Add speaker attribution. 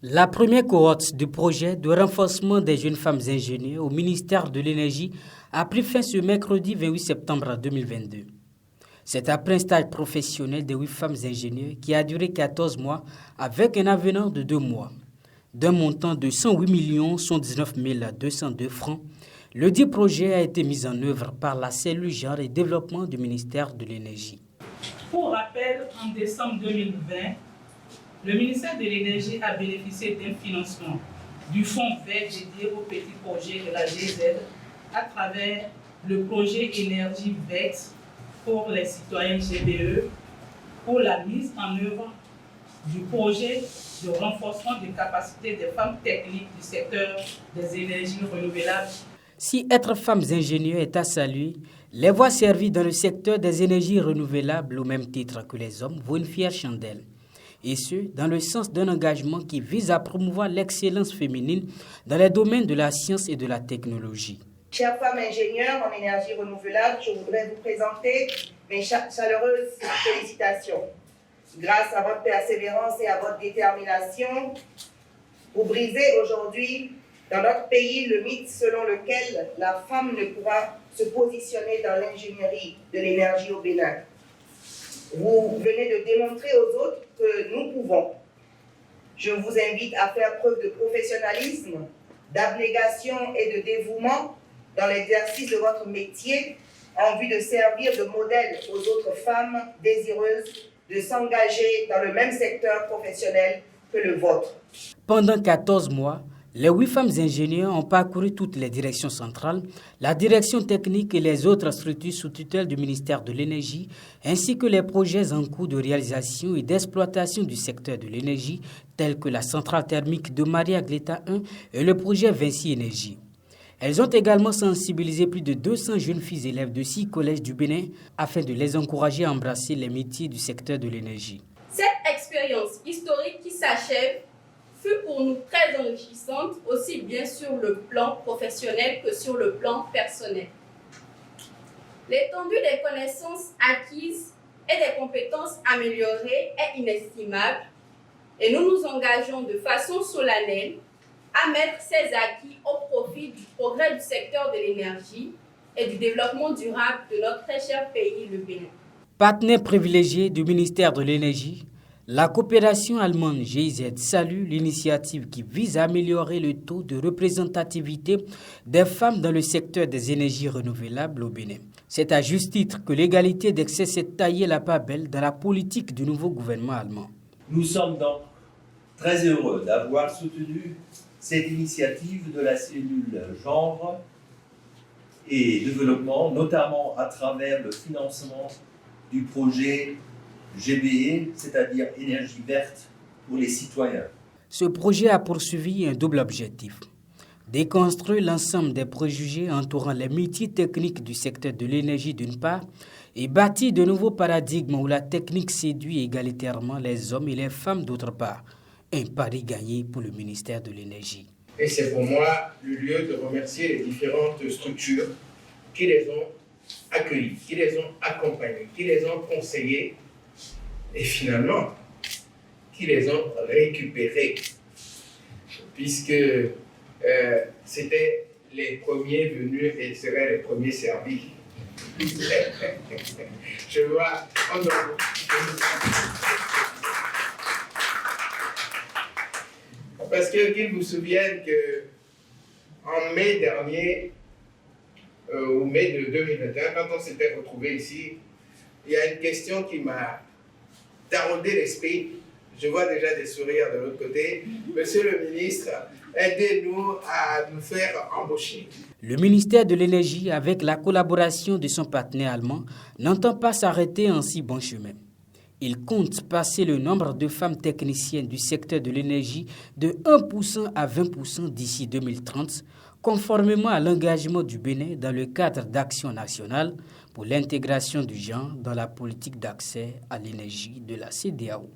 Speaker 1: La première cohorte du projet de renforcement des jeunes femmes ingénieurs au ministère de l'Énergie a pris fin ce mercredi 28 septembre 2022. C'est après un stage professionnel de 8 femmes ingénieurs qui a duré 14 mois avec un avenant de 2 mois. D'un montant de 108 119 202 francs, le dit projet a été mis en œuvre par la cellule genre et développement du ministère de l'Énergie.
Speaker 2: Pour rappel, en décembre 2020, le ministère de l'Énergie a bénéficié d'un financement du fonds vert dédié aux petits projets de la GZ à travers le projet Énergie verte pour les citoyens GBE pour la mise en œuvre du projet de renforcement des capacités des femmes techniques du secteur des énergies renouvelables.
Speaker 1: Si être femmes ingénieurs est à saluer, les voix servies dans le secteur des énergies renouvelables au même titre que les hommes vaut une fière chandelle. Et ce, dans le sens d'un engagement qui vise à promouvoir l'excellence féminine dans les domaines de la science et de la technologie.
Speaker 3: Chères femmes ingénieures en énergie renouvelable, je voudrais vous présenter mes chaleureuses félicitations. Grâce à votre persévérance et à votre détermination, vous brisez aujourd'hui dans notre pays le mythe selon lequel la femme ne pourra se positionner dans l'ingénierie de l'énergie au Bénin. Vous venez de démontrer aux autres que nous pouvons. Je vous invite à faire preuve de professionnalisme, d'abnégation et de dévouement dans l'exercice de votre métier en vue de servir de modèle aux autres femmes désireuses de s'engager dans le même secteur professionnel que le vôtre.
Speaker 1: Pendant 14 mois, les 8 femmes ingénieurs ont parcouru toutes les directions centrales, la direction technique et les autres structures sous tutelle du ministère de l'Énergie, ainsi que les projets en cours de réalisation et d'exploitation du secteur de l'énergie, tels que la centrale thermique de Maria Gleta 1 et le projet Vinci Énergie. Elles ont également sensibilisé plus de 200 jeunes filles élèves de 6 collèges du Bénin afin de les encourager à embrasser les métiers du secteur de l'énergie.
Speaker 4: Cette expérience historique qui s'achève fut pour nous très enrichissante, aussi bien sur le plan professionnel que sur le plan personnel. L'étendue des connaissances acquises et des compétences améliorées est inestimable et nous nous engageons de façon solennelle à mettre ces acquis au profit du progrès du secteur de l'énergie et du développement durable de notre très cher pays, le Bénin.
Speaker 1: Partenaire privilégié du ministère de l'Énergie, la coopération allemande GIZ salue l'initiative qui vise à améliorer le taux de représentativité des femmes dans le secteur des énergies renouvelables au Bénin. C'est à juste titre que l'égalité d'accès s'est taillée la part belle dans la politique du nouveau gouvernement allemand.
Speaker 5: Nous sommes donc très heureux d'avoir soutenu cette initiative de la cellule genre et développement, notamment à travers le financement du projet GBE, c'est-à-dire énergie verte pour les citoyens.
Speaker 1: Ce projet a poursuivi un double objectif: déconstruire l'ensemble des préjugés entourant les métiers techniques du secteur de l'énergie d'une part et bâtir de nouveaux paradigmes où la technique séduit égalitairement les hommes et les femmes d'autre part. Un pari gagné pour le ministère de l'Énergie.
Speaker 6: Et c'est pour moi le lieu de remercier les différentes structures qui les ont accueillis, qui les ont accompagnés, qui les ont conseillés et finalement qui les ont récupérés. Puisque c'était les premiers venus et seraient les premiers servis. Je vois en parce qu'ils vous souviennent qu'en mai dernier, au mai de 2021, quand on s'était retrouvés ici, il y a une question qui m'a taraudé l'esprit. Je vois déjà des sourires de l'autre côté. Monsieur le ministre, aidez-nous à nous faire embaucher.
Speaker 1: Le ministère de l'Énergie, avec la collaboration de son partenaire allemand, n'entend pas s'arrêter en si bon chemin. Il compte passer le nombre de femmes techniciennes du secteur de l'énergie de 1% à 20% d'ici 2030, conformément à l'engagement du Bénin dans le cadre d'action nationale pour l'intégration du genre dans la politique d'accès à l'énergie de la CEDEAO.